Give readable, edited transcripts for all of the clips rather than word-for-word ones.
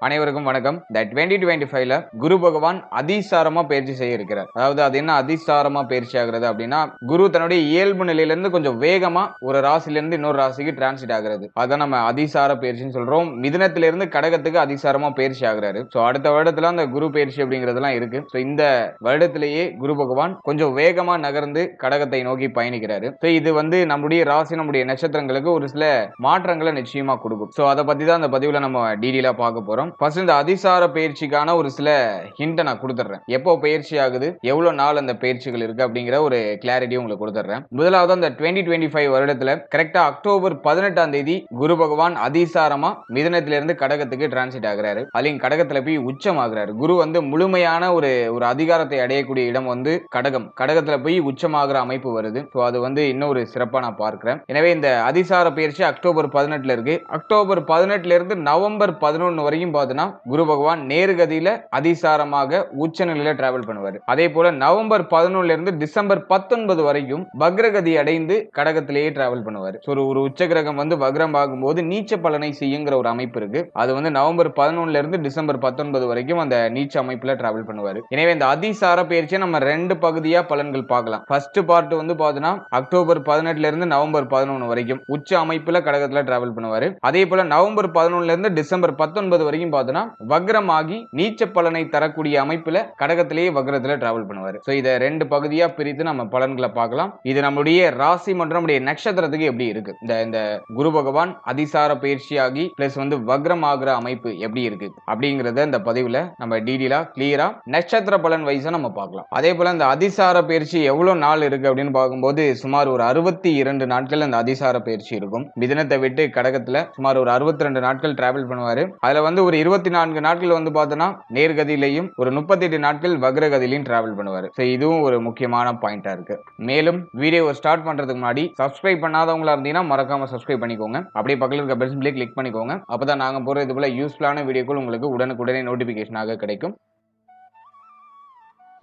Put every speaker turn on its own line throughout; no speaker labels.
அனைவருக்கும் வணக்கம். இந்த 2025ல குரு பகவான் அதிசாரமா பயிற்சி செய்ய இருக்கிறார். அதாவது அது என்ன அதிசாரமா பயிற்சி ஆகிறது அப்படின்னா, குரு தன்னுடைய இயல்பு நிலையிலிருந்து கொஞ்சம் வேகமா ஒரு ராசியிலிருந்து இன்னொரு ராசிக்கு டிரான்சிட் ஆகிறது. அதான் நம்ம அதிசார பயிற்சின்னு சொல்றோம். மிதுனத்திலிருந்து கடகத்துக்கு அதிசாரமா பயிற்சி ஆகிறாரு. சோ அடுத்த வருடத்துல அந்த குரு பயிற்சி அப்படிங்கிறதெல்லாம் இருக்கு. சோ இந்த வருடத்திலேயே குரு பகவான் கொஞ்சம் வேகமா நகர்ந்து கடகத்தை நோக்கி பயணிக்கிறாரு. சோ இது நம்முடைய ராசி, நம்முடைய நட்சத்திரங்களுக்கு ஒரு சில மாற்றங்களை நிச்சயமா கொடுக்கும். சோ அதை பத்தி தான் அந்த பதிவுல நம்ம டீடெயிலா பார்க்க போறோம். ஃபர்ஸ்ட் இந்த அதிசார பயிற்சிக்கான ஒரு சில ஹிண்ட் நான் கொடுத்துறேன். எப்போ பயிற்சி ஆகுது, எவ்வளவு நாள் அந்த பயிற்சிகள் இருக்கு அப்படிங்கிற ஒரு கிளாரிட்டி உங்களுக்கு கொடுத்துறேன். முதலாவது அந்த 2025 வருடத்துல கரெக்டா அக்டோபர் 18ஆம் தேதி குரு பகவான் அதிசாரமா மிதுனத்திலிருந்து கடகத்துக்கு டிரான்சிட் ஆகிறாரு. அதுலயும் கடகத்துல போய் உச்சமாகிறாரு. குரு முழுமையான ஒரு அதிகாரத்தை அடையக்கூடிய இடம் கடகம். கடகத்துல போய் உச்சமாகிற அமைப்பு வருது. ஸோ அது இன்னொரு சிறப்பா நான் பார்க்கிறேன். எனவே இந்த அதிசார பயிற்சி அக்டோபர் 18 இருக்கு. அக்டோபர் 18 இருந்து நவம்பர் 11 வரைக்கும் பார்த்தீங்கன்னா குரு பகவான் நேர்கதியில அதிசாரமாக உச்ச நிலையில டிராவல் பண்ணுவார். அதே போல நவம்பர் 11 இருந்து டிசம்பர் 19 வரைக்கும் வக்ரகதி அடைந்து கடகத்திலேயே டிராவல் பண்ணுவார். ஒரு உச்ச கிரகம் வக்ரம் ஆகும்போது நீச்ச பலனை செய்யுங்கிற ஒரு அமைப்பு இருக்கு. அது நவம்பர் 11 இருந்து டிசம்பர் 19 வரைக்கும் அந்த நீச்ச அமைப்புல டிராவல் பண்ணுவார். எனவே இந்த அதிசார பயிற்சியை நம்ம ரெண்டு பகுதியா பலன்கள் பார்க்கலாம். ஃபர்ஸ்ட் பார்ட் பார்த்தீங்கன்னா அக்டோபர் 18 இருந்து நவம்பர் 11 வரைக்கும் உச்ச அமைப்புல கடகத்துல டிராவல் பண்ணுவாரு. அதே போல நவம்பர் 11 இருந்து டிசம்பர் 19 வரைக்கும் பார்த்தோம்னா வக்ரமாகி நீச்ச பலனை தரக்கூடிய அமைப்புல கடகத்திலேயே வக்ரத்துல டிராவல் பண்ணுவாரு. சோ இத ரெண்டு பகுதியா பிரித்து நம்ம பலன்களை பார்க்கலாம். இது நம்முடைய ராசி மற்றும் நம்முடைய நட்சத்திரத்துக்கு எப்படி இருக்கு, இந்த குரு பகவான் அதிசார பயிற்சியாகி பிளஸ் வக்ரம் ஆகிற அமைப்பு எப்படி இருக்கு அப்படிங்கறத இந்த பதிவுல நம்ம டீடெயிலா கிளியரா நட்சத்திர பலன் வைஸா நம்ம பார்க்கலாம். அதே போல இந்த அதிசார பயிற்சி எவ்வளவு நாள் இருக்கு அப்படின்னு பார்க்கும்போது சுமார் ஒரு 62 நாட்கள் அந்த அதிசார பயிற்சி இருக்கும். மிதுனத்தை விட்டு கடகத்துல சுமார் ஒரு 62 நாட்கள் டிராவல் பண்ணுவாரு. அதுல ஒரு 24 நாட்கள் பார்த்தோம்னா நேர்கதியிலையும் ஒரு 38 நாட்கள் வக்ரகதியிலையும் டிராவல் பண்ணுவாரு. இதுவும் ஒரு முக்கியமான பாயிண்டா இருக்கு. மேலும் வீடியோவை ஸ்டார்ட் பண்றதுக்கு முன்னாடி சப்ஸ்கிரைப் பண்ணாதவங்களா இருந்தீங்கன்னா மறக்காம சப்ஸ்கிரைப் பண்ணிக்கோங்க. அப்படியே பக்கத்துல இருக்க பெல் சிம்பலை கிளிக் பண்ணிக்கோங்க. அப்பதான் நாங்க போற இது போல யூஸ்ஃபுல்லான வீடியோக்கள் உங்களுக்கு உடனுக்குடனே நோட்டிபிகேஷனாக கிடைக்கும்.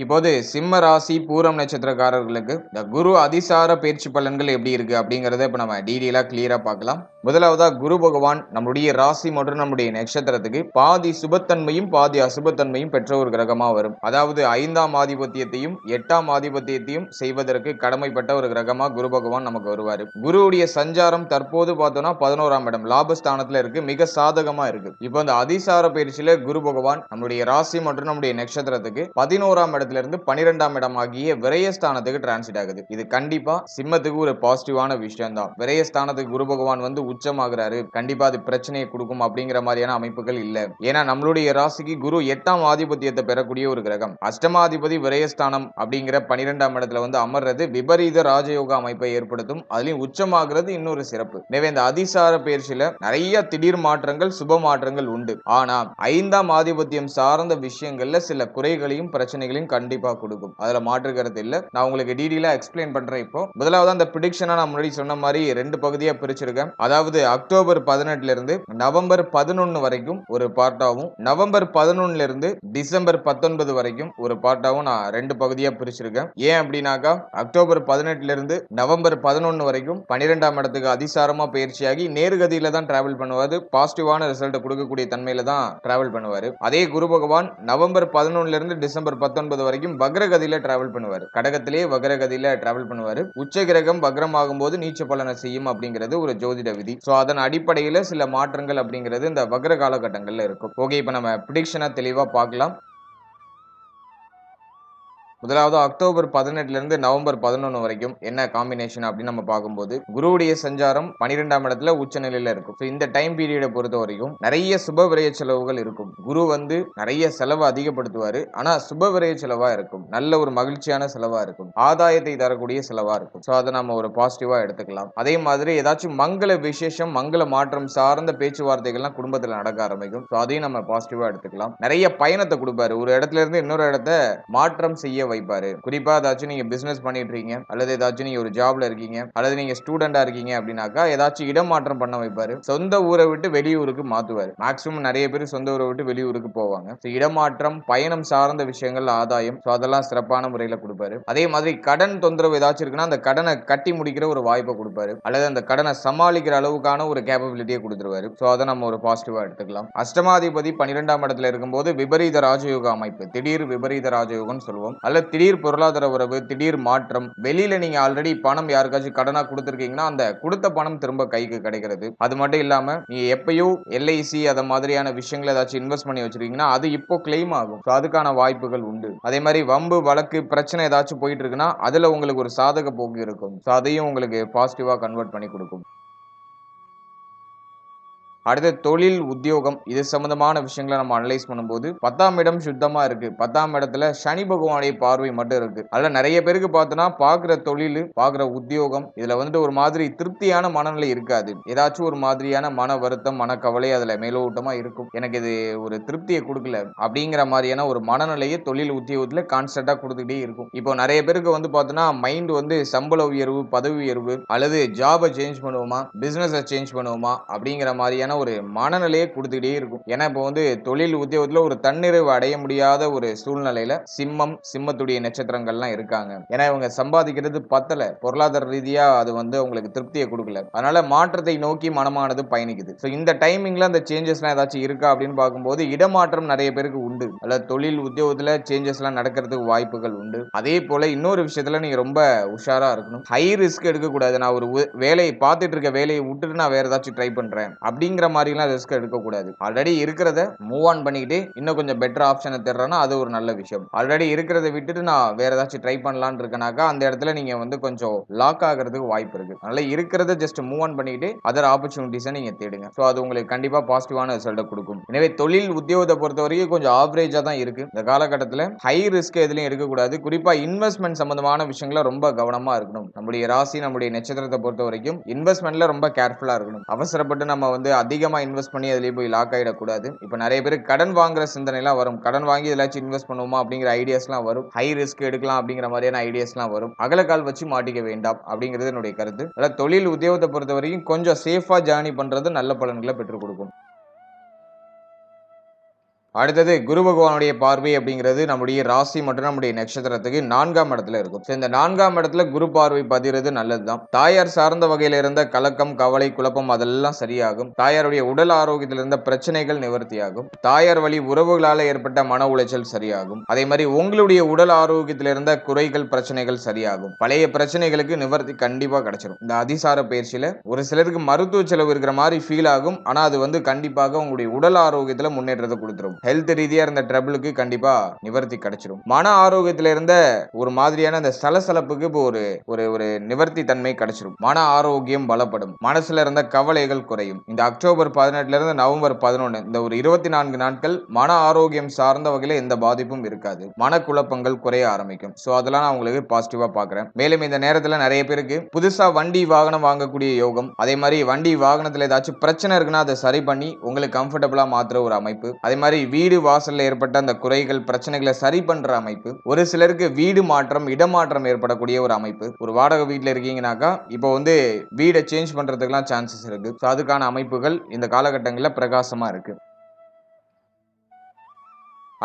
இப்போது சிம்ம ராசி பூரம் நட்சத்திரக்காரர்களுக்கு இந்த குரு அதிசார பயிற்சி பலன்கள் எப்படி இருக்கு அப்படிங்கறத இப்ப நம்ம டீடெயிலா கிளியரா பார்க்கலாம். முதலாவதா குரு பகவான் நம்முடைய ராசி மற்றும் நம்முடைய நட்சத்திரத்துக்கு பாதி சுபத்தன்மையும் பாதி அசுபத்தன்மையும் பெற்ற ஒரு கிரகமா வரும். அதாவது 5ஆம் ஆதிபத்தியத்தையும் 8ஆம் ஆதிபத்தியத்தையும் செய்வதற்கு கடமைப்பட்ட ஒரு கிரகமா குரு பகவான் நமக்கு வருவாரு. குருவுடைய சஞ்சாரம் தற்போது பார்த்தோம்னா 11ஆம் இடம் லாபஸ்தானத்துல இருக்கு, மிக சாதகமா இருக்கு. இப்போ இந்த அதிசார பயிற்சியில குரு பகவான் நம்முடைய ராசி மற்றும் நம்முடைய நட்சத்திரத்துக்கு 11ஆம் இருந்து 12ஆம் இடம் ஆகிய விரயஸ்தானத்துக்கு டிரான்சிட் ஆகுது. இது கண்டிப்பா சிம்மத்துக்கு ஒரு பாசிட்டிவான விஷயம் தான். விரயஸ்தானத்துக்கு குரு பகவான் உச்சமாகிறாரு, கண்டிப்பா அது பிரச்சனையை கொடுக்கும் அப்படிங்கிற மாதிரியான அமைப்புகள் இல்ல. ஏன்னா நம்மளுடைய ராசிக்கு குரு 8ஆம் ஆதிபத்தியத்தை பெறக்கூடிய ஒரு கிரகம். அஷ்டமாதிபதி விரயஸ்தானம் அப்படிங்கிற 12ஆம் இடத்துல அமர்றது விபரீத ராஜயோக அமைப்பை ஏற்படுத்தும். அதுலயும் உச்சமாகிறது இன்னொரு சிறப்பு. எனவே இந்த அதிசார பயிற்சியில நிறைய திடீர் மாற்றங்கள் சுப மாற்றங்கள் உண்டு. ஆனா 5ஆம் ஆதிபத்தியம் சார்ந்த விஷயங்கள்ல சில குறைகளையும் பிரச்சனைகளையும் கண்டிப்பா கொடுக்கும். அதுல மாற்று கருத்து இல்ல. நான் உங்களுக்கு டீடெயிலா எக்ஸ்பிளைன் பண்றேன். இப்போ முதலாவது அந்த பிரெடிக்ஷனை நான் முன்னாடி சொன்ன மாதிரி ரெண்டு பகுதியா பிரிச்சிருக்கேன். அதாவது அக்டோபர் 18 இருந்து நவம்பர் 11 வரைக்கும் ஒரு பார்ட்டாவும், நவம்பர் 11 இருந்து டிசம்பர் 19 வரைக்கும் ஒரு பார்ட்டாவும் நான் ரெண்டு பகுதியா பிரிச்சிருக்கேன். ஏன் அப்படின்னாக்கா அக்டோபர் 18 இருந்து நவம்பர் 11 வரைக்கும் 12ஆம் இடத்துக்கு அதிசாரமா பயிற்சியாகி நேர்கதியில தான் டிராவல் பண்ணுவாரு. பாசிட்டிவான ரிசல்ட் கொடுக்கக்கூடிய தன்மையில தான் டிராவல் பண்ணுவாரு. அதே குரு பகவான் நவம்பர் 11 இருந்து டிசம்பர் 19 வரைக்கும் வக்ரகதியில டிராவல் பண்ணுவாரு. கடகத்திலே வக்ரகதியில டிராவல் பண்ணுவாரு. உச்ச கிரகம் வக்ரம் ஆகும்போது நீச்ச பலனை செய்யும் அப்படிங்கிறது ஒரு ஜோதிட விதி. சோ அதன் அடிப்படையில சில மாற்றங்கள் அப்படிங்கிறது இந்த வக்ர காலகட்டங்கள்ல இருக்கும். ஓகே, இப்ப நம்ம பிரெடிக்ஷனை தெளிவா பார்க்கலாம். முதலாவது அக்டோபர் 18 இருந்து நவம்பர் 11 வரைக்கும் என்ன காம்பினேஷன் அப்படின்னு நம்ம பார்க்கும்போது குருவுடைய சஞ்சாரம் 12ஆம் இடத்துல உச்ச நிலையில இருக்கும். இந்த டைம் பீரியடை பொறுத்த வரைக்கும் நிறைய சுப விரய செலவுகள் இருக்கும். குரு நிறைய செலவு அதிகப்படுத்துவாரு. ஆனா சுப விரய செலவா இருக்கும், நல்ல ஒரு மகிழ்ச்சியான செலவா இருக்கும், ஆதாயத்தை தரக்கூடிய செலவா இருக்கும். சோ அதை நம்ம ஒரு பாசிட்டிவா எடுத்துக்கலாம். அதே மாதிரி ஏதாச்சும் மங்கள விசேஷம் மங்கள மாற்றம் சார்ந்த பேச்சுவார்த்தைகள்லாம் குடும்பத்துல நடக்க ஆரம்பிக்கும். சோ அதையும் நம்ம பாசிட்டிவா எடுத்துக்கலாம். நிறைய பயணத்தை கொடுப்பாரு. ஒரு இடத்துல இருந்து இன்னொரு இடத்த மாற்றம் செய்ய வைப்பாரு. குறிப்பா ஏதாச்சும் நீங்க பிசினஸ் பண்ணிட்டு இருக்கீங்க, அல்லது ஏதாச்சும் நீங்க ஒரு ஜாப்ல இருக்கீங்க, அல்லது நீங்க ஸ்டூடெண்டா இருக்கீங்க அப்படின்னாக்கா ஏதாச்சும் இடமாற்றம் பண்ண வைப்பாரு. சொந்த ஊரை விட்டு வெளியூருக்கு மாத்துவாரு. மேக்ஸிமம் நிறைய பேர் சொந்த ஊரை விட்டு வெளியூருக்கு போவாங்க. இடமாற்றம், பயணம் சார்ந்த விஷயங்கள், ஆதாயம், அதெல்லாம் சிறப்பான முறையில கொடுப்பாரு. அதே மாதிரி கடன் தொந்தரவு ஏதாச்சும் இருக்குன்னா அந்த கடனை கட்டி முடிக்கிற ஒரு வாய்ப்பை கொடுப்பாரு, அல்லது அந்த கடனை சமாளிக்கிற அளவுக்கான ஒரு கேப்பபிலிட்டியை கொடுத்துருவாரு. சோ அதை நம்ம ஒரு பாசிட்டிவா எடுத்துக்கலாம். அஷ்டமாதிபதி 12ஆம் இடத்துல இருக்கும்போது விபரீத ராஜயோக அமைப்பு, திடீர் விபரீத ராஜயோகம் சொல்லுவோம். அல்ல திடீர் பொருளாதார உறவு, திடீர் மாற்றம், வெளியில நீங்க ஆல்ரெடி பணம் யாருக்காச்சும் கடனா கொடுத்துருக்கீங்கன்னா அந்த கொடுத்த பணம் திரும்ப கைக்கு கிடைக்கிறது. அது மட்டும் இல்லாம நீ எப்பயோ எல்ஐசி அத மாதிரியான விஷயங்களை ஏதாச்சும் இன்வெஸ்ட் பண்ணி வச்சிருக்கீங்கன்னா அது இப்போ கிளைம் ஆகும். அதுக்கான வாய்ப்புகள் உண்டு. அதே மாதிரி வம்பு வழக்கு பிரச்சனை ஏதாச்சும் போயிட்டு இருக்குன்னா அதுல உங்களுக்கு ஒரு சாதக போக்கு இருக்கும். அதையும் உங்களுக்கு பாசிட்டிவா கன்வெர்ட் பண்ணி கொடுக்கும். அடுத்து தொழில், உத்தியோகம் இது சம்பந்தமான விஷயங்களை நம்ம அனலைஸ் பண்ணும்போது 10ஆம் இடம் சுத்தமா இருக்கு. 10ஆம் இடத்துல சனி பகவானுடைய பார்வை மட்டும் இருக்கு. அதுல நிறைய பேருக்கு பார்த்தோன்னா பாக்குற தொழில், பாக்குற உத்தியோகம் இதுல வந்துட்டு ஒரு மாதிரி திருப்தியான மனநிலை இருக்காது. ஏதாச்சும் ஒரு மாதிரியான மன வருத்தம், மனக்கவலை அதுல மேலோட்டமா இருக்கும். எனக்கு இது ஒரு திருப்தியை கொடுக்கல அப்படிங்கிற மாதிரியான ஒரு மனநிலையை தொழில் உத்தியோகத்துல கான்ஸ்டன்டா கொடுத்துக்கிட்டே இருக்கும். இப்போ நிறைய பேருக்கு வந்து பார்த்தோன்னா மைண்ட் வந்து சம்பள உயர்வு, பதவி உயர்வு, அல்லது ஜாபை சேஞ்ச் பண்ணுவோமா, பிசினஸை சேஞ்ச் பண்ணுவோமா அப்படிங்கிற மாதிரியான ஒரு மனநிலையை கொடுத்துக்கிட்டே இருக்கும். ஏன்னா இப்போ வந்து தொழில் உத்தியோகத்துல ஒரு தன்னிறைவு அடைய முடியாத ஒரு சூழ்நிலையில சிம்மத்துடைய நட்சத்திரங்கள்லாம் இருக்காங்க. ஏன்னா இவங்க சம்பாதிக்கிறது பத்தல, பொருளாதார ரீதியா அது வந்து உங்களுக்கு திருப்தியை கொடுக்கல. அதனால மாற்றத்தை நோக்கி மனமானது பயணிக்குது. ஸோ இந்த டைமிங்ல அந்த சேஞ்சஸ்லாம் ஏதாச்சும் இருக்கா அப்படின்னு பார்க்கும்போது இடமாற்றம் நிறைய பேருக்கு உண்டு. அல்ல தொழில் உத்தியோகத்துல சேஞ்சஸ்லாம் நடக்கிறதுக்கு வாய்ப்புகள் உண்டு. அதே போல இன்னொரு விஷயத்துல நீங்க ரொம்ப உஷாரா இருக்கணும். ஹை ரிஸ்க் எடுக்கக்கூடாது. நான் ஒரு வேலையை பார்த்துட்டு இருக்க வேலையை விட்டுட்டு நான் வேற ஏதாச்சும் ட்ரை பண்றேன் அப்படிங்கிற மாதிரிலாம் ரிஸ்க் எடுக்கக்கூடாது. ஆல்ரெடி இருக்கிறத மூவ் ஆன் பண்ணிக்கிட்டு இன்னும் கொஞ்சம் பெட்டர் ஆப்ஷனை தேடுறேன்னா அது ஒரு நல்ல விஷயம். ஆல்ரெடி இருக்கிறத விட்டுட்டு நான் வேற ஏதாச்சும் ட்ரை பண்ணலான்னு இருக்கேனாக்கா அந்த இடத்துல நீங்க வந்து கொஞ்சம் லாக் ஆகிறதுக்கு வாய்ப்பு இருக்கு. அதனால இருக்கிறத ஜஸ்ட் மூவ் ஆன் பண்ணிக்கிட்டு அதர் ஆப்பர்ச்சுனிட்டிஸை நீங்க தேடுங்க. ஸோ அது உங்களுக்கு கண்டிப்பா பாசிட்டிவான ரிசல்ட்டை கொடுக்கும். எனவே தொழில் உத்தியோகத்தை பொறுத்த வரைக்கும் கொஞ்சம் ஆவரேஜா தான் இருக்கு. இந்த காலகட்டத்தில் ஹை ரிஸ்க் எதுலையும் இருக்கக்கூடாது. குறிப்பா இன்வெஸ்ட்மெண்ட் சம்பந்தமான விஷயங்கள ரொம்ப கவனமா இருக்கணும். நம்முடைய ராசி, நம்முடைய நட்சத்திரத்தை பொறுத்த வரைக்கும் இன்வெஸ்ட்மெண்ட்ல ரொம்ப கேர்ஃபுல்லா இருக்கணும். அவசரப்பட்டு நம்ம வந்து அதிகமா இன்வெஸ்ட் பண்ணி அதுலயே போய் லாக் ஆயிடக்கூடாது. இப்ப நிறைய பேர் கடன் வாங்குற சிந்தனை எல்லாம் வரும். கடன் வாங்கி ஏதாச்சும் இன்வெஸ்ட் பண்ணுவோமா அப்படிங்கிற ஐடியாஸ் எல்லாம் வரும். ஹை ரிஸ்க் எடுக்கலாம் அப்படிங்கிற மாதிரியான ஐடியாஸ் எல்லாம் வரும். அகலக்கால் வச்சு மாட்டிக்க வேண்டாம் அப்படிங்கிறது என்னுடைய கருத்து. அதாவது தொழில் உத்தியோகத்தை பொறுத்த வரைக்கும் கொஞ்சம் சேஃபா ஜர்னி பண்றது நல்ல பலன்களை பெற்றுக் கொடுக்கும். அடுத்தது குரு பகவானுடைய பார்வை அப்படிங்கிறது நம்முடைய ராசி மற்றும் நம்முடைய நட்சத்திரத்துக்கு 4ஆம் இடத்துல இருக்கும். இந்த 4ஆம் இடத்துல குரு பார்வை பதிகிறது நல்லதுதான். தாயார் சார்ந்த வகையில இருந்த கலக்கம், கவலை, குழப்பம் அதெல்லாம் சரியாகும். தாயாருடைய உடல் ஆரோக்கியத்தில் இருந்த பிரச்சனைகள் நிவர்த்தியாகும். தாயார் வழி உறவுகளால் ஏற்பட்ட மன உளைச்சல் சரியாகும். அதே மாதிரி உங்களுடைய உடல் ஆரோக்கியத்தில் இருந்த குறைகள், பிரச்சனைகள் சரியாகும். பழைய பிரச்சனைகளுக்கு நிவர்த்தி கண்டிப்பா கிடைச்சிடும். இந்த அதிசார பயிற்சியில ஒரு சிலருக்கு மருத்துவ செலவு இருக்கிற மாதிரி ஃபீல் ஆகும். ஆனா அது வந்து கண்டிப்பாக உங்களுடைய உடல் ஆரோக்கியத்துல முன்னேற்றத்தை கொடுத்துரும். ஹெல்த் ரீதியா இருந்த ட்ரபிளுக்கு கண்டிப்பா நிவர்த்தி கிடைச்சிடும். மன ஆரோக்கியத்துல இருந்த ஒரு மாதிரியான அந்த சலசலப்புக்கு இப்போ ஒரு நிவர்த்தி தன்மை கிடைச்சிடும். மன ஆரோக்கியம் பலப்படும். மனசுல இருந்த கவலைகள் குறையும். இந்த அக்டோபர் 18 இருந்து நவம்பர் 11 இந்த ஒரு 24 நாட்கள் மன ஆரோக்கியம் சார்ந்த வகையில எந்த பாதிப்பும் இருக்காது. மனக்குழப்பங்கள் குறைய ஆரம்பிக்கும். சோ அதெல்லாம் நான் உங்களுக்கு பாசிட்டிவா பாக்குறேன். மேலும் இந்த நேரத்துல நிறைய பேருக்கு புதுசா வண்டி வாகனம் வாங்கக்கூடிய யோகம், அதே மாதிரி வண்டி வாகனத்துல ஏதாச்சும் பிரச்சனை இருக்குன்னா அதை சரி பண்ணி உங்களுக்கு கம்ஃபர்டபுளா மாத்துற ஒரு அமைப்பு, அதே மாதிரி வீடு வாசல்ல ஏற்பட்ட அந்த குறைகள், பிரச்சனைகளை சரி பண்ற அமைப்பு, ஒரு சிலருக்கு வீடு மாற்றம், இடமாற்றம் ஏற்படக்கூடிய ஒரு அமைப்பு. ஒரு வாடகை வீட்டுல இருக்கீங்கன்னாக்கா இப்போ வந்து வீடை சேஞ்ச் பண்றதுக்குலாம் சான்சஸ் இருக்கு. அதுக்கான அமைப்புகள் இந்த காலகட்டங்களில் பிரகாசமா இருக்கு.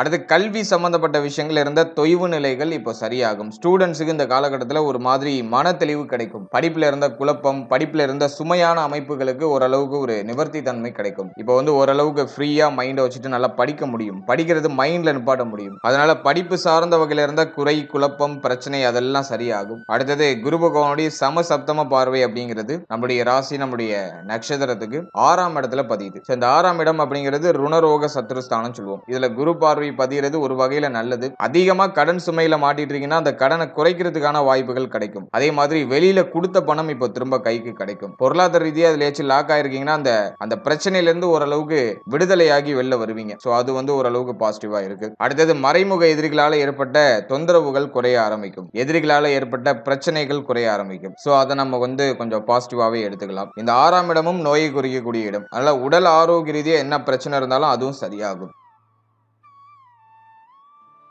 அடுத்து கல்வி சம்பந்தப்பட்ட விஷயங்கள் இருந்த தொய்வு நிலைகள் இப்போ சரியாகும். ஸ்டூடெண்ட்ஸுக்கு இந்த காலகட்டத்தில் ஒரு மாதிரி மன தெளிவு கிடைக்கும். படிப்புல இருந்த குழப்பம், படிப்புல இருந்த சுமையான அமைப்புகளுக்கு ஓரளவுக்கு ஒரு நிவர்த்தி தன்மை கிடைக்கும். இப்போ வந்து ஓரளவுக்கு ஃப்ரீயா மைண்டை வச்சுட்டு நல்லா படிக்க முடியும். படிக்கிறது மைண்ட்ல நிப்பாட்ட முடியும். அதனால படிப்பு சார்ந்த வகையில இருந்த குறை, குழப்பம், பிரச்சனை அதெல்லாம் சரியாகும். அடுத்தது குரு பகவானுடைய சமசப்தம பார்வை அப்படிங்கிறது நம்முடைய ராசி, நம்முடைய நட்சத்திரத்துக்கு 6ஆம் இடத்துல பதியுது. இந்த 6ஆம் இடம் அப்படிங்கிறது ருணரோக சத்ருஸ்தானம் சொல்லுவோம். இதுல குரு பார்வை பதிகிறது ஒரு வகையில நல்லது. அதிகமா கடன் சுமையில மாட்டிட்டு இருக்கீங்கன்னா அந்த கடனை குறைக்கிறதுக்கான வாய்ப்புகள் கிடைக்கும். அதே மாதிரி வெளியில கொடுத்த பணம் இப்போ திரும்ப கைக்கு கிடைக்கும். பொருளாதார ரீதியா அதுல ஏதாச்சும் லாக் ஆயிருக்கீங்கன்னா அந்த பிரச்சனையில இருந்து ஓரளவுக்கு விடுதலையாகி வெளில வருவீங்க. சோ அது வந்து ஓரளவுக்கு பாசிட்டிவா இருக்கு. அடுத்தது மறைமுக எதிரிகளால ஏற்பட்ட தொந்தரவுகள் குறைய ஆரம்பிக்கும். எதிரிகளால ஏற்பட்ட பிரச்சனைகள் குறைய ஆரம்பிக்கும். சோ அதை நம்ம வந்து கொஞ்சம் பாசிட்டிவாவே எடுத்துக்கலாம். இந்த 6ஆம் இடமும் நோயை குறிக்கக்கூடிய இடம். அதனால உடல் ஆரோக்கிய ரீதியா என்ன பிரச்சனை இருந்தாலும் அதுவும் சரியாகும்.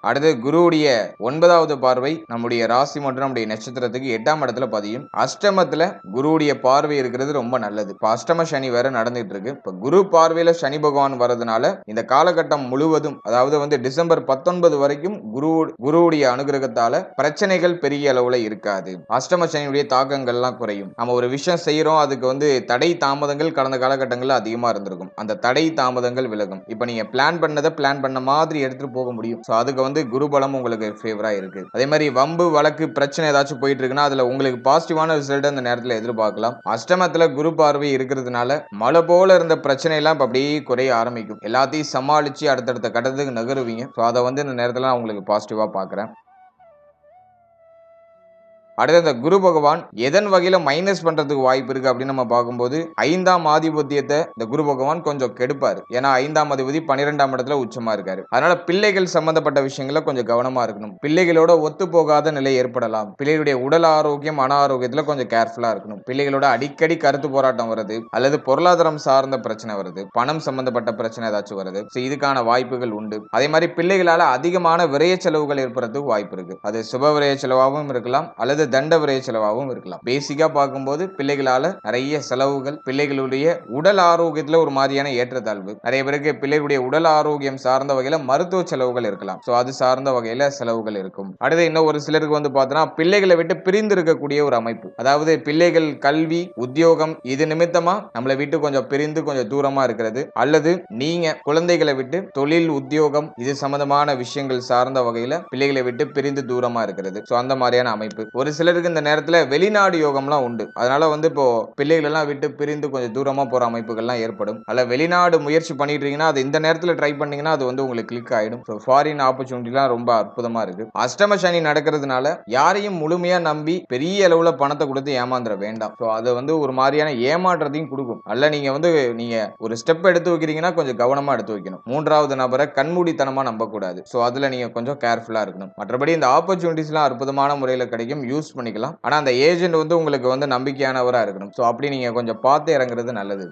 அடுத்து குருவுடைய 9வது பார்வை நம்முடைய ராசி மற்றும் நம்முடைய நட்சத்திரத்துக்கு 8ஆம் இடத்துல பதியும். அஷ்டமத்துல குருவுடைய பார்வை இருக்கிறது ரொம்ப நல்லது. இப்ப அஷ்டம சனி வேற நடந்துட்டு இருக்கு. இப்ப குரு பார்வையில சனி பகவான் வரதுனால இந்த காலகட்டம் முழுவதும், அதாவது வந்து டிசம்பர் 19 வரைக்கும் குருவுடைய அனுகிரகத்தால பிரச்சனைகள் பெரிய அளவுல இருக்காது. அஷ்டம சனியுடைய தாக்கங்கள்லாம் குறையும். நம்ம ஒரு விஷயம் செய்யறோம், அதுக்கு வந்து தடை தாமதங்கள் கடந்த காலகட்டங்கள்ல அதிகமா இருந்திருக்கும். அந்த தடை தாமதங்கள் விலகும். இப்ப நீங்க பிளான் பண்ண மாதிரி எடுத்துட்டு போக முடியும். சோ அதுக்கு வந்து குரு பலம் உங்களுக்கு ஃபேவரா இருக்கு. அதே மாதிரி வம்பு வழக்கு பிரச்சனை ஏதாச்சும் போயிட்டு இருக்குன்னா அதுல உங்களுக்கு பாசிட்டிவான ரிசல்ட் அந்த நேரத்துல எதிர்பார்க்கலாம். அஷ்டமத்துல குரு பார்வை இருக்கிறதுனால மழை போல இருந்த பிரச்சனை எல்லாம் அப்படியே குறைய ஆரம்பிக்கும். எல்லாத்தையும் சமாளிச்சு அடுத்தடுத்த கட்டத்துக்கு நகருவீங்க. சோ அதை வந்து இந்த நேரத்துல நான் உங்களுக்கு பாசிட்டிவா பாக்குறேன். அடுத்து இந்த குரு பகவான் எதன் வகையில மைனஸ் பண்றதுக்கு வாய்ப்பு இருக்கு அப்படின்னு நம்ம பார்க்கும்போது 5ஆம் ஆதிபத்தியத்தை இந்த குரு பகவான் கொஞ்சம் கெடுப்பாரு. ஏன்னா 5ஆம் அதிபதி 12ஆம் இடத்துல உச்சமா இருக்காரு. அதனால பிள்ளைகள் சம்பந்தப்பட்ட விஷயங்கள கொஞ்சம் கவனமா இருக்கணும். பிள்ளைகளோட ஒத்து போகாத நிலை ஏற்படலாம். பிள்ளைகளுடைய உடல் ஆரோக்கியம் மன ஆரோக்கியத்துல கொஞ்சம் கேர்ஃபுல்லா இருக்கணும். பிள்ளைகளோட அடிக்கடி கருத்து போராட்டம் வருது, அல்லது பொருளாதாரம் சார்ந்த பிரச்சனை வருது, பணம் சம்பந்தப்பட்ட பிரச்சனை ஏதாச்சும் வருது. இதுக்கான வாய்ப்புகள் உண்டு. அதே மாதிரி பிள்ளைகளால அதிகமான விரைய செலவுகள் ஏற்படுறதுக்கு வாய்ப்பு இருக்கு. அது சுப விரைய செலவாகவும் இருக்கலாம், அல்லது தண்ட விரைய செலவாகவும் இருக்கலாம். பேசிக்கா பார்க்கும்போது பிள்ளைகளால நிறைய செலவுகள், பிள்ளைகளுடைய உடல் ஆரோக்கியத்துல ஒரு மாதிரியான ஏற்றத்தாழ்வு, நிறைய பேருக்கு பிள்ளைகளுடைய உடல் ஆரோக்கியம் சார்ந்த வகையில மருத்துவ செலவுகள் இருக்கலாம். சோ அது சார்ந்த வகையில செலவுகள் இருக்கும். அடுத்து இன்னும் ஒரு சிலருக்கு வந்து பார்த்தோம்னா பிள்ளைகளை விட்டு பிரிந்து இருக்கக்கூடிய ஒரு அமைப்பு, அதாவது பிள்ளைகள் கல்வி உத்தியோகம் இது நிமித்தமா நம்மளை விட்டு கொஞ்சம் பிரிந்து கொஞ்சம் தூரமா இருக்கிறது, அல்லது நீங்க குழந்தைகளை விட்டு தொழில் உத்தியோகம் இது சம்பந்தமான விஷயங்கள் சார்ந்த வகையில பிள்ளைகளை விட்டு பிரிந்து தூரமா இருக்கிறது. சோ அந்த மாதிரியான அமைப்பு. ஒரு சிலருக்கு இந்த நேரத்துல வெளிநாடு யோகம்லாம் உண்டு. அதனால வந்து இப்போ பிள்ளைகள் எல்லாம் விட்டு பிரிந்து கொஞ்சம் தூரமா போற அமைப்புகள்லாம் ஏற்படும். அல்ல வெளிநாடு முயற்சி பண்ணிட்டு இருக்கீங்கன்னா அது இந்த நேரத்துல ட்ரை பண்ணீங்கன்னா அது வந்து உங்களுக்கு கிளிக் ஆயிடும். ஸோ ஃபாரின் ஆப்பர்ச்சுனிட்டிலாம் ரொம்ப அற்புதமா இருக்கு. அஷ்டம சனி நடக்கிறதுனால யாரையும் முழுமையா நம்பி பெரிய அளவுல பணத்தை கொடுத்து ஏமாந்துட வேண்டாம். ஸோ அது வந்து ஒரு மாதிரியான ஏமாற்றத்தையும் கொடுக்கும். அல்ல நீங்க ஒரு ஸ்டெப் எடுத்து வைக்கிறீங்கன்னா கொஞ்சம் கவனமா எடுத்து வைக்கணும். 3வது நபரை கண்மூடித்தனமா நம்பக்கூடாது. ஸோ அதுல நீங்க கொஞ்சம் கேர்ஃபுல்லா இருக்கணும். மற்றபடி இந்த ஆப்பர்ச்சுனிட்டிஸ்லாம் அற்புதமான முறையில் கிடைக்கும், யூஸ் பண்ணிக்கலாம். ஆனா அந்த ஏஜென்ட் வந்து உங்களுக்கு வந்து நம்பிக்கையானவரா இருக்கணும். சோ அப்படி நீங்க கொஞ்சம் பார்த்து இறங்குறது நல்லது.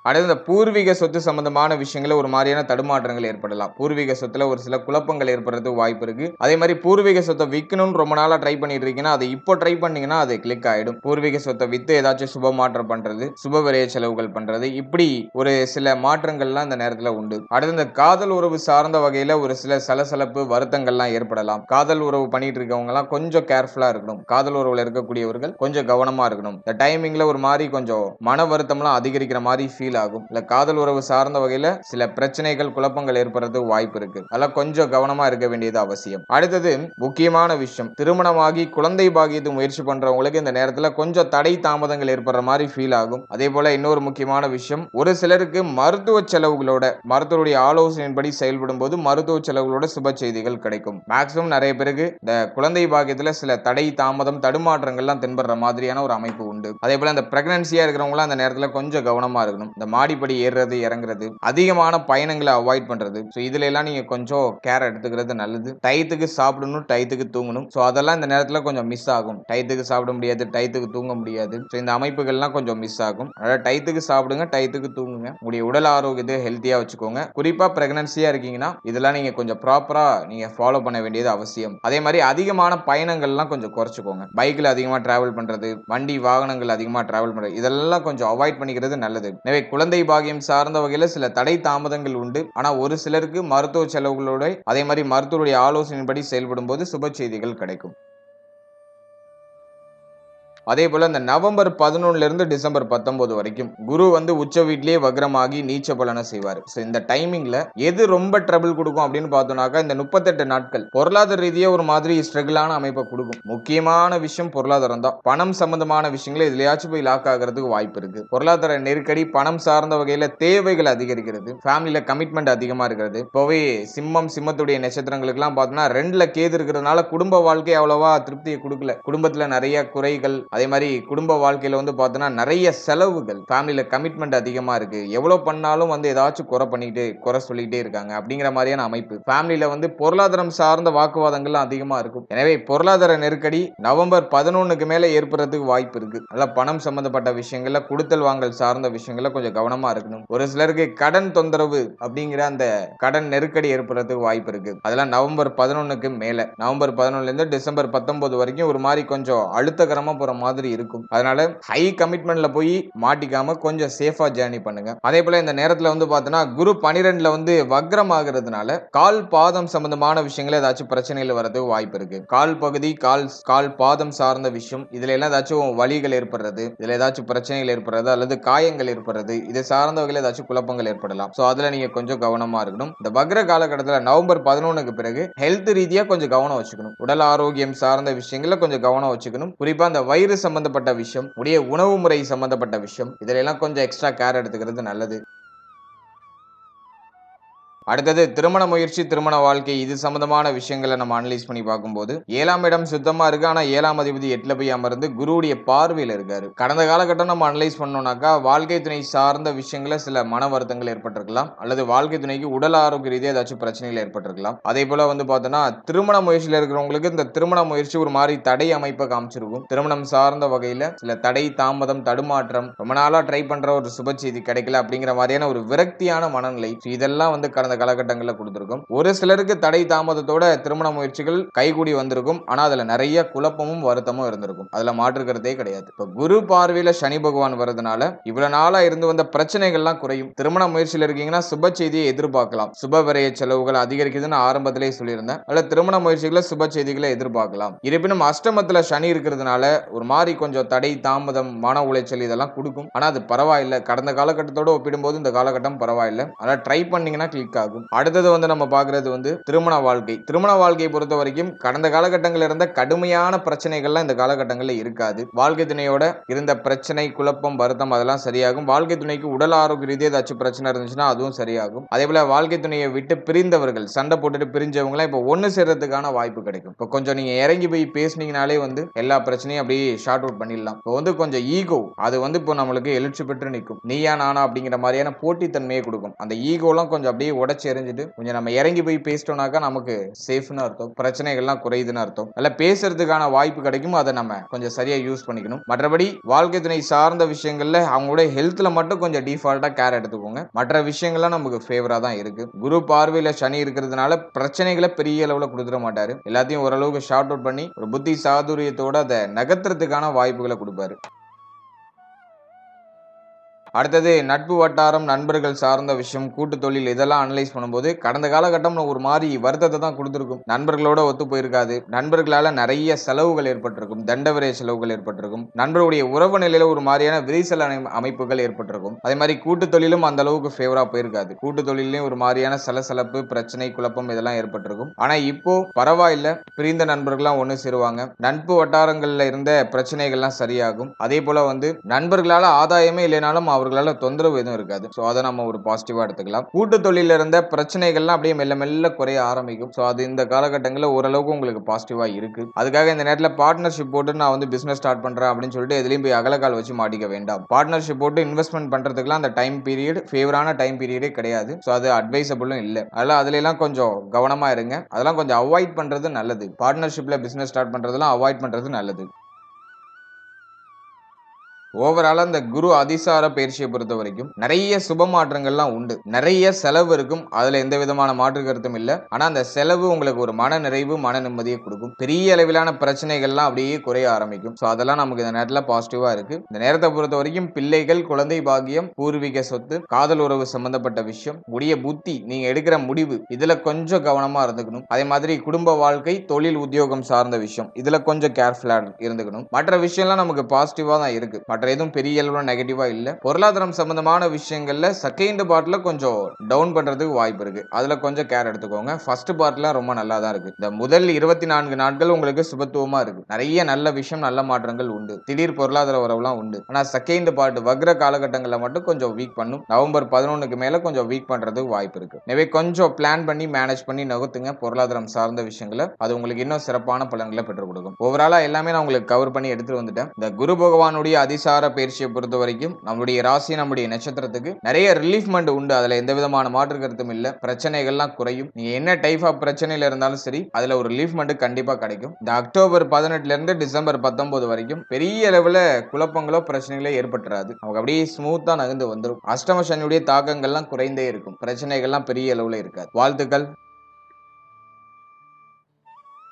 அடுத்து இந்த பூர்வீக சொத்து சம்பந்தமான விஷயங்கள ஒரு மாதிரியான தடுமாற்றங்கள் ஏற்படலாம். பூர்வீக சொத்துல ஒரு சில குழப்பங்கள் ஏற்படுறதுக்கு வாய்ப்பு இருக்கு. அதே மாதிரி பூர்வீக சொத்தை விற்கணும்னு ரொம்ப நாளா ட்ரை பண்ணிட்டு இருக்கீங்கன்னா அதை இப்போ ட்ரை பண்ணீங்கன்னா அது கிளிக் ஆயிடும். பூர்வீக சொத்தை வித்து ஏதாச்சும் சுப மாற்றம் பண்றது, சுப விரைய செலவுகள் பண்றது, இப்படி ஒரு சில மாற்றங்கள்லாம் இந்த நேரத்துல உண்டு. அடுத்து இந்த காதல் உறவு சார்ந்த வகையில ஒரு சில சலசலப்பு வருத்தங்கள்லாம் ஏற்படலாம். காதல் உறவு பண்ணிட்டு இருக்கவங்க எல்லாம் கொஞ்சம் கேர்ஃபுல்லா இருக்கணும். காதல் உறவுல இருக்கக்கூடியவர்கள் கொஞ்சம் கவனமா இருக்கணும். இந்த டைமிங்ல ஒரு மாதிரி கொஞ்சம் மன வருத்தம்லாம் அதிகரிக்கிற மாதிரி ஃபீல் ஆகும். இல்ல காதல் உறவு சார்ந்த வகையில சில பிரச்சனைகள் குழப்பங்கள் ஏற்படுறதுக்கு வாய்ப்பு இருக்கு. அதெல்லாம் கொஞ்சம் கவனமா இருக்க வேண்டியது அவசியம். அடுத்தது முக்கியமான விஷயம், திருமணமாகி குழந்தை பாக்கியத்துக்கு முயற்சி பண்றவங்களுக்கு இந்த நேரத்துல கொஞ்சம் தடை தாமதங்கள் ஏற்படுற மாதிரி ஃபீல் ஆகும். அதே போல இன்னொரு முக்கியமான விஷயம், ஒரு சிலருக்கு மருத்துவ செலவுகளோட மருத்துவருடைய ஆலோசனையின்படி செயல்படும் போது மருத்துவ செலவுகளோட சுப செய்திகள் கிடைக்கும். மேக்சிமம் நிறைய பேருக்கு இந்த குழந்தை பாக்கியத்துல சில தடை தாமதம் தடுமாற்றங்கள்லாம் தென்படுற மாதிரியான ஒரு அமைப்பு உண்டு. அதே போல இந்த பிரெக்னன்சியா இருக்கிறவங்க அந்த நேரத்துல கொஞ்சம் கவனமா இருக்கணும். இந்த மாடிப்படி ஏறுறது இறங்குறது, அதிகமான பயணங்களை அவாய்ட் பண்றது, ஸோ இதுல எல்லாம் நீங்க கொஞ்சம் கேர் எடுத்துக்கிறது நல்லது. டயத்துக்கு சாப்பிடணும், டயத்துக்கு தூங்கணும். ஸோ அதெல்லாம் இந்த நேரத்துல கொஞ்சம் மிஸ் ஆகும். டயத்துக்கு சாப்பிட முடியாது, டயத்துக்கு தூங்க முடியாது. ஸோ இந்த அமைப்புகள்லாம் கொஞ்சம் மிஸ் ஆகும். அதாவது டயத்துக்கு சாப்பிடுங்க, டயத்துக்கு தூங்குங்க. உங்களுடைய உடல் ஆரோக்கியத்தை ஹெல்த்தியா வச்சுக்கோங்க. குறிப்பா பிரெக்னன்சியா இருக்கீங்கன்னா இதெல்லாம் நீங்க கொஞ்சம் ப்ராப்பரா நீங்க ஃபாலோ பண்ண வேண்டியது அவசியம். அதே மாதிரி அதிகமான பயணங்கள்லாம் கொஞ்சம் குறைச்சுக்கோங்க. பைக்ல அதிகமா டிராவல் பண்றது, வண்டி வாகனங்கள் அதிகமா டிராவல் பண்றது, இதெல்லாம் கொஞ்சம் அவாய்ட் பண்ணிக்கிறது நல்லது. எனவே குழந்தை பாக்கியம் சார்ந்த வகையில சில தடை தாமதங்கள் உண்டு. ஆனா ஒரு சிலருக்கு மருத்துவ செலவுகளோட அதே மாதிரி மருத்துவருடைய ஆலோசனையின்படி செயல்படும் போது சுப செய்திகள் கிடைக்கும். அதே போல இந்த நவம்பர் 11 இருந்து டிசம்பர் 19 வரைக்கும் குரு வந்து உச்ச வீட்லயே வக்ரமாகி நீச்ச பலனை செய்வார். இந்த டைமிங்ல எது ரொம்ப ட்ரபிள் கொடுக்கும் அப்படின்னு பார்த்தோம்னாக்கா இந்த 38 நாட்கள் பொருளாதார ரீதியா ஒரு மாதிரி ஸ்ட்ரகிளான அமைப்பை கொடுக்கும். முக்கியமான விஷயம் பொருளாதாரம் தான். பணம் சம்பந்தமான விஷயங்களை இதுலயாச்சும் போய் லாக் ஆகிறதுக்கு வாய்ப்பு இருக்கு. பொருளாதார நெருக்கடி, பணம் சார்ந்த வகையில தேவைகள் அதிகரிக்கிறது, ஃபேமிலியில கமிட்மெண்ட் அதிகமா இருக்கிறது. இப்போவே சிம்மத்துடைய நட்சத்திரங்களுக்கு எல்லாம் பார்த்தோம்னா 2ல கேது இருக்கிறதுனால குடும்ப வாழ்க்கை அவ்வளவா திருப்தியை கொடுக்கல. குடும்பத்துல நிறைய குறைகள், அதே மாதிரி குடும்ப வாழ்க்கையில வந்து பார்த்தோன்னா நிறைய செலவுகள், ஃபேமிலியில கமிட்மெண்ட் அதிகமா இருக்கு, எவ்வளவு பண்ணாலும் வந்து ஏதாச்சும் குறை சொல்லிட்டே இருக்காங்க அப்படிங்கிற மாதிரியான அமைப்பு. ஃபேமிலியில வந்து பொருளாதாரம் சார்ந்த வாக்குவாதங்கள் அதிகமா இருக்கும். எனவே பொருளாதார நெருக்கடி நவம்பர் 11க்கு மேல ஏற்படுறதுக்கு வாய்ப்பு இருக்கு. அதனால பணம் சம்பந்தப்பட்ட விஷயங்கள்ல கொடுத்தல் வாங்கல் சார்ந்த விஷயங்கள்ல கொஞ்சம் கவனமா இருக்கணும். ஒரு சிலருக்கு கடன் தொந்தரவு அப்படிங்கிற அந்த கடன் நெருக்கடி ஏற்படுறதுக்கு வாய்ப்பு இருக்கு. அதெல்லாம் நவம்பர் 11க்கு மேல, நவம்பர் 11ல இருந்து டிசம்பர் 19 வரைக்கும் ஒரு மாதிரி கொஞ்சம் அழுத்தகரமா போற மாதிரி இருக்கும். அதனால ஹை கமிட்மெண்ட்ல போய் மாட்டிக்காம கொஞ்சம் சேஃபா ஜேர்னி பண்ணுங்க. அதே போல இந்த நேரத்துல வந்து பார்த்தோன்னா குரு 12ல வந்து வக்ரம் ஆகிறதுனால கால் பாதம் சம்பந்தமான விஷயங்கள் ஏதாச்சும் பிரச்சனைகள் வரதுக்கு வாய்ப்பு இருக்கு. கால் பகுதி, கால் பாதம் சார்ந்த விஷயம், இதுல எல்லாம் ஏதாச்சும் வலிகள் ஏற்படுறது, இதுல ஏதாச்சும் பிரச்சனைகள் ஏற்படுறது அல்லது காயங்கள் ஏற்படுறது, இது சார்ந்த வகையில் ஏதாச்சும் குழப்பங்கள் ஏற்படலாம். சோ அதுல நீங்க கொஞ்சம் கவனமா இருக்கணும். இந்த வக்ர காலகட்டத்தில் நவம்பர் 11க்கு பிறகு ஹெல்த் ரீதியா கொஞ்சம் கவனம் வச்சுக்கணும். உடல் ஆரோக்கியம் சார்ந்த விஷயங்கள்ல கொஞ்சம் கவனம் வச்சுக்கணும். குறிப்பா அந்த வயிறு சம்பந்தப்பட்ட விஷயம், உடைய உணவு முறை சம்பந்தப்பட்ட விஷயம், இதுல எல்லாம் கொஞ்சம் எக்ஸ்ட்ரா கேர் எடுத்துக்கிறது நல்லது. அடுத்தது திருமண முயற்சி, திருமண வாழ்க்கை, இது சம்பந்தமான விஷயங்களை நம்ம அனலைஸ் பண்ணி பார்க்கும்போது 7ஆம் இடம் சுத்தமா இருக்கு. ஆனா 7ஆம் அதிபதி 8ல போய் அமர்ந்து குருவுடைய பார்வையில இருக்காரு. கடந்த காலகட்டம் நம்ம அனலைஸ் பண்ணோம்னாக்கா வாழ்க்கை துணை சார்ந்த விஷயங்கள சில மன வருத்தங்கள் ஏற்பட்டிருக்கலாம், அல்லது வாழ்க்கை துணைக்கு உடல் ஆரோக்கிய ரீதியாக ஏதாச்சும் பிரச்சனைகள் ஏற்பட்டிருக்கலாம். அதே போல வந்து பார்த்தோன்னா திருமண முயற்சியில் இருக்கிறவங்களுக்கு இந்த திருமண முயற்சி ஒரு மாதிரி தடை அமைப்பை காமிச்சிருக்கும். திருமணம் சார்ந்த வகையில சில தடை, தாமதம், தடுமாற்றம், ரொம்ப நாளா ட்ரை பண்ற ஒரு சுப செய்தி கிடைக்கல அப்படிங்கிற மாதிரியான ஒரு விரக்தியான மனநிலை, இதெல்லாம் வந்து கடந்த காலகட்டங்களில் கொடுத்திருக்கும். ஒரு சிலருக்கு தடை தாமதத்தோட திருமண முயற்சிகள் கைகூடி வந்திருக்கும். ஆனா அதுல நிறைய குழப்பமும் வருத்தமும் இருந்திருக்கும். அதுல மாற்றுக்கிறதே கிடையாது. இப்ப குரு பார்வையில சனி பகவான் வரதுனால இவ்வளவு நாளா இருந்து வந்த பிரச்சனைகள்லாம் குறையும். திருமண முயற்சியில் இருக்கீங்கன்னா சுப செய்தியை எதிர்பார்க்கலாம். சுப விரய செலவுகள் அதிகரிக்குதுன்னு ஆரம்பத்திலேயே சொல்லியிருந்தேன். அல்ல திருமண முயற்சிகளை சுப செய்திகளை எதிர்பார்க்கலாம். இருப்பினும் அஷ்டமத்துல சனி இருக்கிறதுனால ஒரு மாதிரி கொஞ்சம் தடை, தாமதம், மன உளைச்சல் இதெல்லாம் கொடுக்கும். ஆனா அது பரவாயில்லை. கடந்த காலகட்டத்தோட ஒப்பிடும்போது இந்த காலகட்டம் பரவாயில்லை. ஆனா ட்ரை பண்ணீங்கன்னா கிளிக் ஆகும். அடுத்தது வந்து நம்ம பார்க்கிறது வந்து திருமண வாழ்க்கை. திருமண வாழ்க்கையை பொறுத்த வரைக்கும் கடந்த காலகட்டங்களில் இருந்த கடுமையான பிரச்சனைகள்லாம் இந்த காலகட்டங்களில் இருக்காது. வாழ்க்கை துணையோட இருந்த பிரச்சனை, குழப்பம், வருத்தம் அதெல்லாம் சரியாகும். வாழ்க்கை துணைக்கு உடல் ஆரோக்கிய ரீதியாக ஏதாச்சும் பிரச்சனை இருந்துச்சுன்னா அதுவும் சரியாகும். அதே போல வாழ்க்கை துணையை விட்டு பிரிந்தவர்கள், சண்டை போட்டுட்டு பிரிஞ்சவங்களாம் இப்போ ஒன்னு சேர்றதுக்கான வாய்ப்பு கிடைக்கும். இப்போ கொஞ்சம் நீங்க இறங்கி போய் பேசுனீங்கனாலே வந்து எல்லா பிரச்சனையும் அப்படியே ஷார்ட் அவுட் பண்ணிடலாம். இப்போ வந்து கொஞ்சம் ஈகோ அது வந்து இப்போ நம்மளுக்கு எழுச்சி பெற்று நிற்கும். நீயா நானா அப்படிங்கிற மாதிரியான போட்டித்தன்மையை கொடுக்கும். அந்த ஈகோலாம் கொஞ்சம் அப்படியே உடச்சி எறிஞ்சிட்டு கொஞ்சம் நம்ம இறங்கி போய் பேசிட்டோம்னாக்கா நமக்கு சேஃப்னு அர்த்தம், பிரச்சனைகள்லாம் குறையுதுன்னு அர்த்தம். அல்ல பேசுறதுக்கான வாய்ப்பு கிடைக்கும். அதை நம்ம கொஞ்சம் சரியா யூஸ் பண்ணிக்கணும். மற்றபடி வாழ்க்கை துணை சார்ந்த விஷயங்கள்ல அவங்களோட ஹெல்த்ல மட்டும் கொஞ்சம் டிஃபால்ட்டா கேர் எடுத்துக்கோங்க. மற்ற விஷயங்கள்லாம் நமக்கு ஃபேவரா தான் இருக்கு. குரு பார்வையில சனி இருக்கிறதுனால பிரச்சனைகளை பெரிய அளவுல கொடுத்துட மாட்டாரு. எல்லாத்தையும் ஓரளவுக்கு ஷார்ட் அவுட் பண்ணி ஒரு புத்தி சாதுரியத்தோட அதை நகர்த்துறதுக்கான வாய்ப்புகளை கொடுப்பாரு. அடுத்தது நட்பு வட்டாரம், நண்பர்கள் சார்ந்த விஷயம், கூட்டு தொழில், இதெல்லாம் அனலைஸ் பண்ணும்போது கடந்த காலகட்டம் ஒரு மாதிரி வருத்தத்தை தான் கொடுத்துருக்கும். நண்பர்களோட ஒத்து போயிருக்காது. நண்பர்களால நிறைய செலவுகள் ஏற்பட்டிருக்கும். தண்டவரைய செலவுகள் ஏற்பட்டிருக்கும். நண்பருடைய உறவு நிலையில ஒரு மாதிரியான விரிசல் அமைப்புகள் ஏற்பட்டிருக்கும். அதே மாதிரி கூட்டு தொழிலும் அந்த அளவுக்கு ஃபேவரா போயிருக்காது. கூட்டு தொழிலையும் ஒரு மாதிரியான சலசலப்பு, பிரச்சனை, குழப்பம் இதெல்லாம் ஏற்பட்டிருக்கும். ஆனா இப்போ பரவாயில்ல, பிரிந்த நண்பர்கள்லாம் ஒண்ணு சேருவாங்க. நட்பு வட்டாரங்கள்ல இருந்த பிரச்சனைகள்லாம் சரியாகும். அதே போல வந்து நண்பர்களால ஆதாயமே இல்லைனாலும் அவர்களால தொந்தரவு எதுவும் இருக்காது. சோ அதை நம்ம ஒரு பாசிட்டிவா எடுத்துக்கலாம். கூட்டு தொழில இருந்த பிரச்சனைகள்லாம் அப்படியே மெல்ல மெல்ல குறைய ஆரம்பிக்கும். சோ அது இந்த காலகட்டங்களில் ஓரளவுக்கு உங்களுக்கு பாசிட்டிவா இருக்கு. அதுக்காக இந்த நேரத்தில் பார்ட்னர்ஷிப் போட்டு நான் வந்து பிசினஸ் ஸ்டார்ட் பண்றேன் அப்படின்னு சொல்லிட்டு எதுலையும் போய் அகலக்கால் வச்சு மாட்டிக்க வேண்டாம். பார்ட்னர்ஷிப் போட்டு இன்வெஸ்ட்மெண்ட் பண்றதுக்குலாம் அந்த டைம் பீரியட் ஃபேவரான டைம் பீரியடே கிடையாது. சோ அது அட்வைசபிளும் இல்லை. அதெல்லாம் அதுல எல்லாம் கொஞ்சம் கவனமா இருங்க. அதெல்லாம் கொஞ்சம் அவாய்ட் பண்றது நல்லது. பார்ட்னர்ஷிப்ல பிசினஸ் ஸ்டார்ட் பண்றதெல்லாம் அவாய்ட் பண்றது நல்லது. ஓவராலா இந்த குரு அதிசார பயிற்சியை பொறுத்த வரைக்கும் நிறைய சுப மாற்றங்கள்லாம் உண்டு. நிறைய செலவு இருக்கும். அதுல எந்த விதமான மாற்று கருத்தும் இல்ல. ஆனா அந்த செலவு உங்களுக்கு ஒரு மன நிறைவு, மன நிம்மதியை கொடுக்கும். பெரிய அளவிலான பிரச்சனைகள்லாம் அப்படியே குறைய ஆரம்பிக்கும். சோ அதெல்லாம் நமக்கு இந்த நேரத்துல பாசிட்டிவா இருக்கு. இந்த நேரத்தை பொறுத்த வரைக்கும் பிள்ளைகள், குழந்தை பாக்கியம், பூர்வீக சொத்து, காதல் உறவு சம்பந்தப்பட்ட விஷயம், உடைய புத்தி, நீங்க எடுக்கிற முடிவு, இதுல கொஞ்சம் கவனமா இருந்துக்கணும். அதே மாதிரி குடும்ப வாழ்க்கை, தொழில், உத்தியோகம் சார்ந்த விஷயம், இதுல கொஞ்சம் கேர்ஃபுல்லா இருந்துக்கணும். மற்ற விஷயம்லாம் நமக்கு பாசிட்டிவா தான் இருக்கு. மற்ற எதுவும் பெரிய அளவுல நெகட்டிவா இல்ல. பொருளாதாரம் சம்பந்தமான விஷயங்கள்ல செகண்ட் பார்ட்ல கொஞ்சம் டவுன் பண்றதுக்கு வாய்ப்பு இருக்கு. அதுல கொஞ்சம் கேர் எடுத்துக்கோங்க. ஃபர்ஸ்ட் பார்ட்ல ரொம்ப நல்லா தான் இருக்கு. இந்த முதல் 24 நாட்கள் உங்களுக்கு சுபத்துவமா இருக்கு. நிறைய நல்ல விஷயம், நல்ல மாற்றங்கள் உண்டு. திடீர் பொருளாதார வரவுலாம் உண்டு. ஆனா செகண்ட் பார்ட் வக்ர காலகட்டங்கள்ல மட்டும் கொஞ்சம் வீக் பண்ணும். நவம்பர் 11க்கு மேல கொஞ்சம் வீக் பண்றதுக்கு வாய்ப்பு இருக்கு. எனவே கொஞ்சம் பிளான் பண்ணி மேனேஜ் பண்ணி நகர்த்துங்க பொருளாதாரம் சார்ந்த விஷயங்களை. அது உங்களுக்கு இன்னும் சிறப்பான பலன்களை பெற்றுக் கொடுக்கும். ஓவராலா எல்லாமே நான் உங்களுக்கு கவர் பண்ணி எடுத்துட்டு வந்துட்டேன். இந்த குரு பகவானுடைய அதிசார பயிற்சியை பொறுத்த வரைக்கும் நம்முடைய ராசி, நம்முடைய நட்சத்திரத்துக்கு நிறைய ரிலீஃப்மெண்ட் உண்டு. அதுல எந்த விதமான மாற்று கருத்தும் இல்ல. பிரச்சனைகள்லாம் குறையும். நீங்க என்ன டைப் ஆஃப் பிரச்சனையில இருந்தாலும் சரி, அதுல ஒரு ரிலீஃப்மெண்ட் கண்டிப்பா கிடைக்கும். இந்த அக்டோபர் 18ல இருந்து டிசம்பர் 19 வரைக்கும் பெரிய அளவுல குழப்பங்களோ பிரச்சனைகளோ ஏற்பட்டுறாது. அவங்க அப்படியே ஸ்மூத்தா நகர்ந்து வந்துடும். அஷ்டம சனியுடைய தாக்கங்கள்லாம் குறைந்தே இருக்கும். பிரச்சனைகள்லாம் பெரிய அளவுல இருக்காது. வாழ்த்துக்கள்.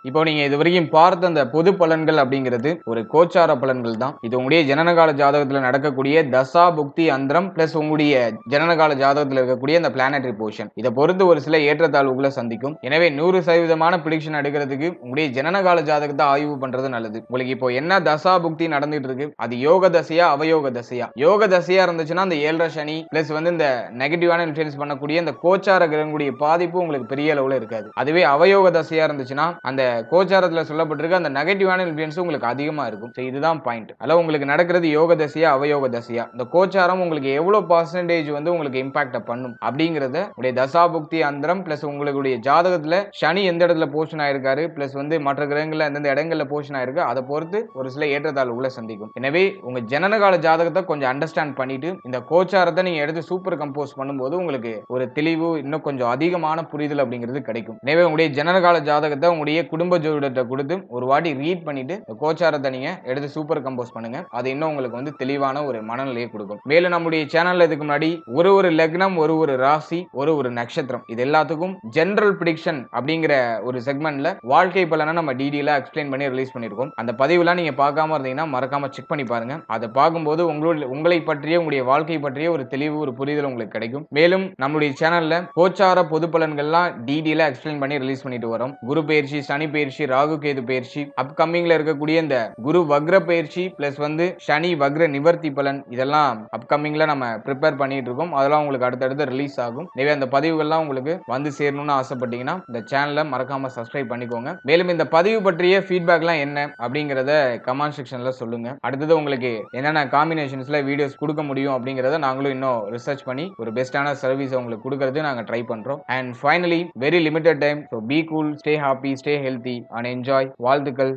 இப்போ நீங்க இது வரைக்கும் பார்த்த அந்த பொது பலன்கள் அப்படிங்கிறது ஒரு கோச்சார பலன்கள் தான். இது உங்களுடைய ஜனனகால ஜாதகத்துல நடக்கக்கூடிய தசா புக்தி அந்தரம் பிளஸ் உங்களுடைய ஜனனகால ஜாதகத்துல இருக்கக்கூடிய அந்த பிளானட்டரி பொசிஷன் இதை பொறுத்து ஒரு சில ஏற்றத்தாழ்வுகளை சந்திக்கும். எனவே 100% பிரிடிக்ஷன் எடுக்கிறதுக்கு உங்களுடைய ஜனனகால ஜாதகத்தை ஆய்வு பண்றது நல்லது. உங்களுக்கு இப்போ என்ன தசா புக்தி நடந்துட்டு இருக்கு, அது யோக தசையா அவயோக தசையா? யோக தசையா இருந்துச்சுன்னா அந்த 7.5 சனி பிளஸ் இந்த நெகட்டிவான இன்ஃபுளுன்ஸ் பண்ணக்கூடிய அந்த கோச்சார கிரகங்களுடைய பாதிப்பு உங்களுக்கு பெரிய அளவுல இருக்காது. அதுவே அவயோக தசையா இருந்துச்சுன்னா அந்த கோச்சாரத்துல சொல்லப்பட்டிருக்க அந்த நெகட்டிவான இன்ஃப்ளூயன்ஸ் உங்களுக்கு அதிகமா இருக்கும். இதுதான் பாயிண்ட். அதனால உங்களுக்கு நடக்கிறது யோக தசையா அவயோக தசையா, இந்த கோச்சாரம் உங்களுக்கு எவ்வளவு பர்சன்டேஜ் உங்களுக்கு இம்பாக்ட் பண்ணும் அப்படிங்கறத உடைய தசாபுக்தி அந்தரம் பிளஸ் உங்களுடைய ஜாதகத்துல சனி எந்த இடத்துல போஷன் ஆயிருக்காரு பிளஸ் மற்ற கிரகங்கள்ல எந்தெந்த இடங்கள்ல போஷன் ஆயிருக்கு அதை பொறுத்து ஒரு சில ஏற்றத்தாழ்வுகளை சந்திக்கும். எனவே உங்க ஜனனகால ஜாதகத்தை கொஞ்சம் அண்டர்ஸ்டாண்ட் பண்ணிட்டு இந்த கோச்சாரத்தை நீங்க எடுத்து சூப்பர் கம்போஸ் பண்ணும்போது உங்களுக்கு ஒரு தெளிவு, இன்னும் கொஞ்சம் அதிகமான புரிதல் அப்படிங்கிறது கிடைக்கும். எனவே உங்களுடைய ஜனனகால ஜாதகத்தை உங்களுடைய குடும்ப ஜோதிடத்தை கொடுத்து ஒரு வாட்டி ரீட் பண்ணிட்டு கோச்சாரத்தை நீங்க எடுத்து சூப்பர் கம்போஸ் பண்ணுங்க. அது இன்னும் உங்களுக்கு தெளிவான ஒரு மனநிலையை கொடுக்கும். மேலும் நம்முடைய சேனல்ல இதுக்கு முன்னாடி ஒரு லக்னம், ஒரு ராசி, ஒரு நட்சத்திரம் இது எல்லாத்துக்கும் ஜெனரல் பிரிடிக்ஷன் அப்படிங்கிற ஒரு செக்மெண்ட்ல வாழ்க்கை பலனை நம்ம டீடைலா எக்ஸ்பிளைன் பண்ணி ரிலீஸ் பண்ணிருக்கோம். அந்த பதிவுலாம் நீங்க பார்க்காம இருந்தீங்கன்னா மறக்காம செக் பண்ணி பாருங்க. அதை பார்க்கும்போது உங்களை பற்றிய, உங்களுடைய வாழ்க்கை பற்றிய ஒரு தெளிவு, ஒரு புரிதல் உங்களுக்கு கிடைக்கும். மேலும் நம்முடைய சேனல்ல கோச்சார பொது பலன்கள்லாம் டீடைலா எக்ஸ்பிளைன் பண்ணி ரிலீஸ் பண்ணிட்டு வரோம். குரு பயிற்சி, சனி பயிற்சி, ராகு கேது பயிற்சி, அப்கமிங்ல இருக்கக்கூடிய இந்த குரு வக்ர பயிற்சி பிளஸ் சனி வக்ர நிவர்த்தி பலன் இதெல்லாம் அப்கமிங்ல நம்ம ப்ரிப்பேர் பண்ணிட்டு இருக்கோம். அதெல்லாம் உங்களுக்கு அடுத்தடுத்து ரிலீஸ் ஆகும். எனவே அந்த பதிவுகள்லாம் உங்களுக்கு வந்து சேரணும்னு ஆசைப்பட்டீங்கன்னா இந்த சேனலை மறக்காம சப்ஸ்கிரைப் பண்ணிக்கோங்க. மேலும் இந்த பதிவு பற்றிய ஃபீட்பேக்லாம் என்ன அப்படிங்கறத கமெண்ட் செக்ஷன்ல சொல்லுங்க. அடுத்தது உங்களுக்கு என்னென்ன காம்பினேஷன்ஸ்ல வீடியோஸ் கொடுக்க முடியும் அப்படிங்கறத நாங்களும் இன்னும் ரிசர்ச் பண்ணி ஒரு பெஸ்டான சர்வீஸ் உங்களுக்கு கொடுக்கறது நாங்க ட்ரை பண்றோம். And finally very limited time, so be cool, stay happy, stay healthy and enjoy. வாழ்த்துக்கள்.